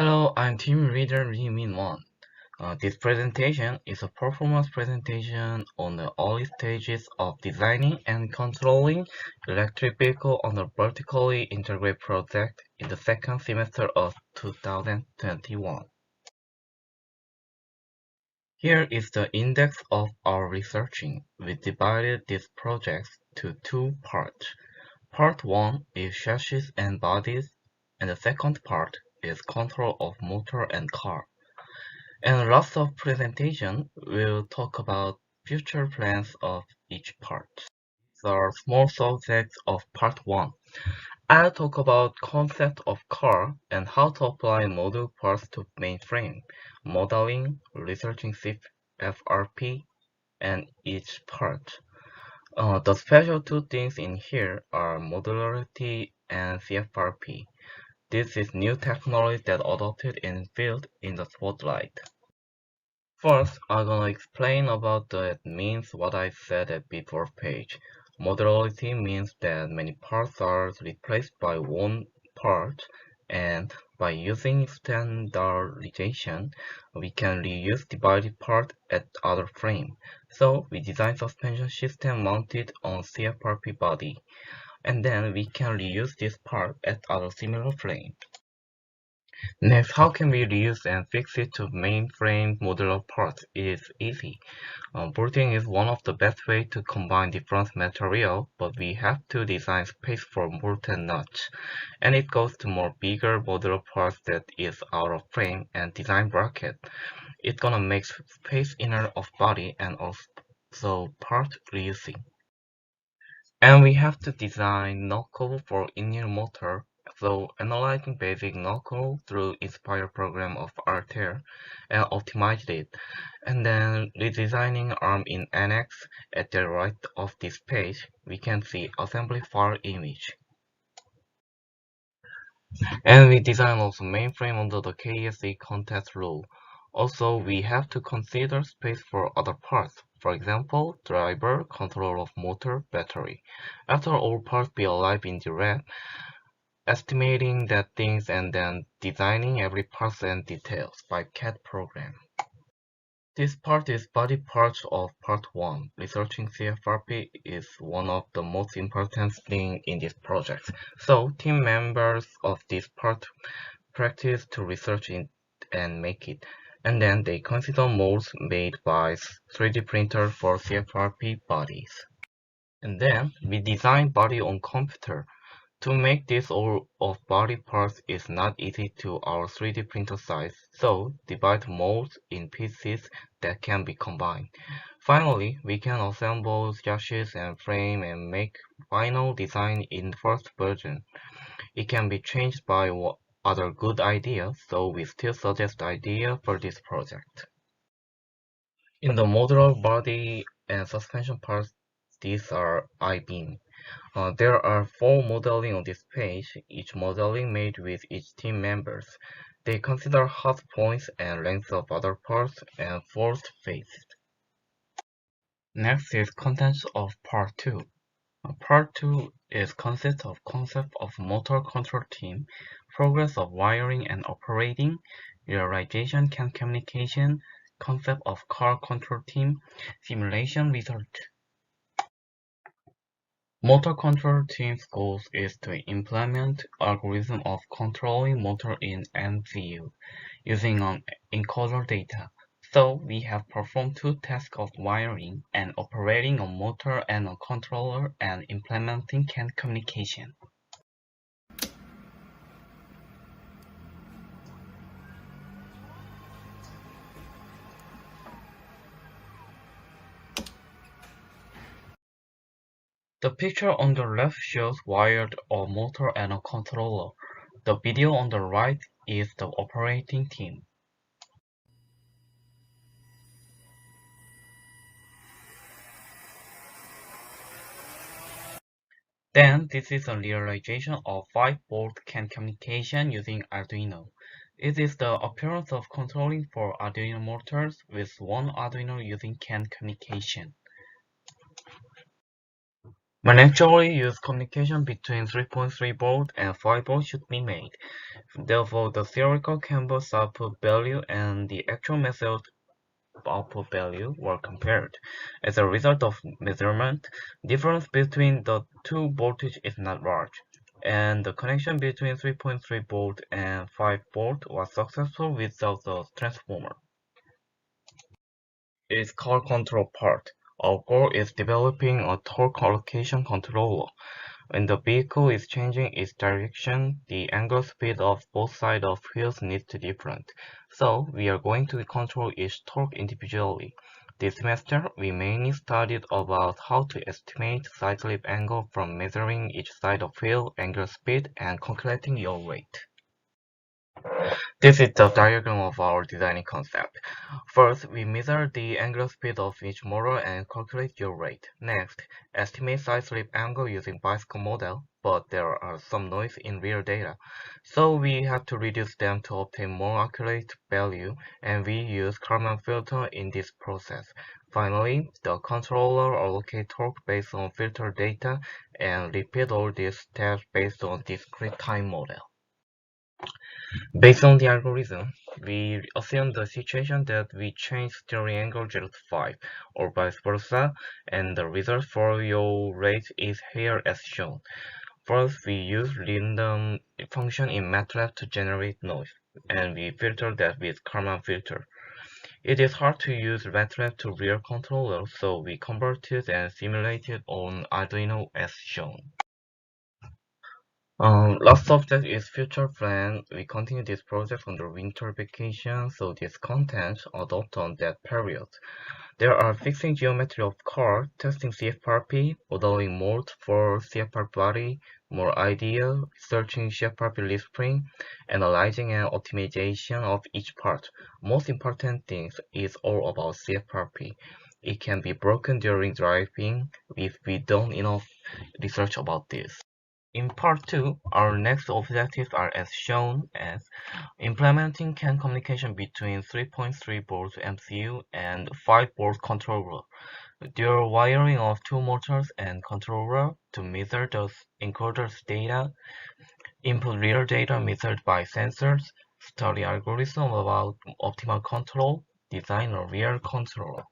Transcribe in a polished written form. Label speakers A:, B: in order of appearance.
A: Hello, I'm team leader Lee Min Won. This presentation is a performance presentation on the early stages of designing and controlling electric vehicle on a vertically integrated project in the second semester of 2021. Here is the index of our researching. We divided these projects to two parts. Part 1 is chassis and bodies, and the second part is control of motor and car. And lots of presentation will talk about future plans of each part. These are small subjects of part 1. I'll talk about concept of car and how to apply module parts to mainframe, modeling, researching CFRP, and each part. The special two things in here are modularity and CFRP. This is new technology that adopted in field in the spotlight. First, I'm gonna explain about that means what I said at before page. Modularity means that many parts are replaced by one part, and by using standardization, we can reuse divided part at other frame. So we design suspension system mounted on CFRP body, and then we can reuse this part at other similar frame. Next, how can we reuse and fix it to mainframe modular parts? It is easy. Bolting is one of the best ways to combine different material, but we have to design space for bolt and nuts. And it goes to more bigger modular parts that is out of frame and design bracket. It's gonna make space inner of body and also part reusing. And we have to design knuckle for inner motor, so analyzing basic knuckle through Inspire program of Altair and optimized it, and then redesigning arm in Annex. At the right of this page, we can see assembly file image. And we design also mainframe under the KSE context rule. Also, we have to consider space for other parts. For example, driver, control of motor, battery. After all parts be alive in the red, estimating that things and then designing every part and details by CAD program. This part is body parts of part 1. Researching CFRP is one of the most important things in this project. So team members of this part practice to research it and make it. And then they consider molds made by 3D printer for CFRP bodies. And then we design body on computer. To make this all of body parts is not easy to our 3D printer size, so divide molds in pieces that can be combined. Finally, we can assemble chassis and frame and make final design in first version. It can be changed by other good ideas, so we still suggest idea for this project. In the modular body and suspension parts, these are I-beam. There are 4 modeling on this page, each modeling made with each team members. They consider hot points and length of other parts and forced phases. Next is contents of part 2. Part 2 is concept of motor control team, progress of wiring and operating, realization and communication, concept of car control team, simulation research. Motor control team's goal is to implement algorithm of controlling motor in MCU using an encoder data. So we have performed 2 tasks of wiring and operating a motor and a controller and implementing CAN communication. The picture on the left shows wired a motor and a controller. The video on the right is the operating team. Then this is a realization of 5-volt CAN communication using Arduino. It is the appearance of controlling for Arduino motors with one Arduino using CAN communication. When actually used, communication between 3.3 volt and 5 volt should be made. Therefore, the theoretical canvas output value and the actual method output value were compared. As a result of measurement, difference between the two voltage is not large, and the connection between 3.3 volt and 5 volt was successful without the transformer. Its car control part. Our goal is developing a torque allocation controller. When the vehicle is changing its direction, the angular speed of both sides of wheels needs to be different. So we are going to control each torque individually. This semester, we mainly studied about how to estimate side slip angle from measuring each side of wheel angular speed and calculating your weight. This is the diagram of our designing concept. First, we measure the angular speed of each motor and calculate your rate. Next, estimate side slip angle using bicycle model, but there are some noise in real data. So we have to reduce them to obtain more accurate value, and we use Kalman filter in this process. Finally, the controller allocates torque based on filter data and repeat all these steps based on discrete time model. Based on the algorithm, we assume the situation that we change steering angle 0 to 5 or vice versa, and the result for your rate is here as shown. First, we use random function in MATLAB to generate noise, and we filter that with Kalman filter. It is hard to use MATLAB to real controller, so we convert it and simulate it on Arduino as shown. Last subject is future plan. We continue this project on the winter vacation, so this content adopt on that period. There are fixing geometry of car, testing CFRP, modeling mode for CFRP body, more idea, researching CFRP leaf spring, analyzing and optimization of each part. Most important thing is all about CFRP. It can be broken during driving if we don't enough research about this. In part 2, our next objectives are as shown as implementing CAN communication between 3.3 volt MCU and 5 volt controller, dual wiring of two motors and controller to measure the encoder's data, input real data measured by sensors, study algorithm about optimal control, design a real controller.